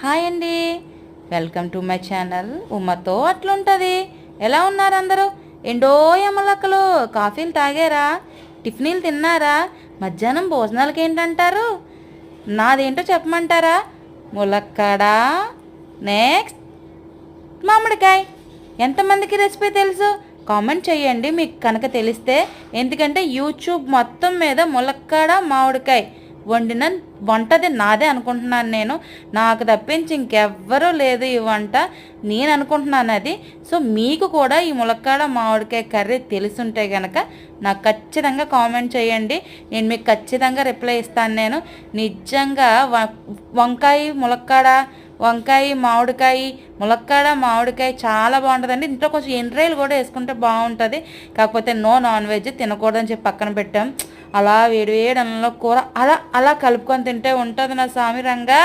Hi అండి, welcome to my channel ఉమ్మతో అట్లుంటుంది. ఎలా ఉన్నారు అందరూ? ఎండో ఎమ్మలక్కలు కాఫీలు తాగారా? టిఫిన్లు తిన్నారా? మధ్యాహ్నం భోజనాలకి ఏంటంటారు? నాదేంటో చెప్పమంటారా? ములక్కాడ, నెక్స్ట్ మామిడికాయ. ఎంతమందికి రెసిపీ తెలుసు? కామెంట్ చేయండి మీకు కనుక తెలిస్తే. ఎందుకంటే యూట్యూబ్ మొత్తం మీద ములక్కాడ మామిడికాయ వండిన వంటది నాదే అనుకుంటున్నాను నేను. నాకు తప్పించి ఇంకెవ్వరూ లేదు ఈ వంట, నేను అనుకుంటున్నాను అది. సో మీకు కూడా ఈ ములక్కాడ మామిడికాయ కర్రీ తెలుసుంటే కనుక నాకు ఖచ్చితంగా కామెంట్ చేయండి. నేను మీకు ఖచ్చితంగా రిప్లై ఇస్తాను. నేను నిజంగా వంకాయ ములక్కాడ, వంకాయ మామిడికాయ, ములక్కాడ మామిడికాయ చాలా బాగుంటుందండి. ఇంట్లో కొంచెం ఎండ్రాయిలు కూడా వేసుకుంటే బాగుంటుంది. కాకపోతే నో నాన్ వెజ్ తినకూడదని చెప్పి పక్కన పెట్టాం. అలా వేడి వేడి అన్నంలో కూర అలా అలా కలుపుకొని తింటే ఉంటుంది నా సామి రంగా.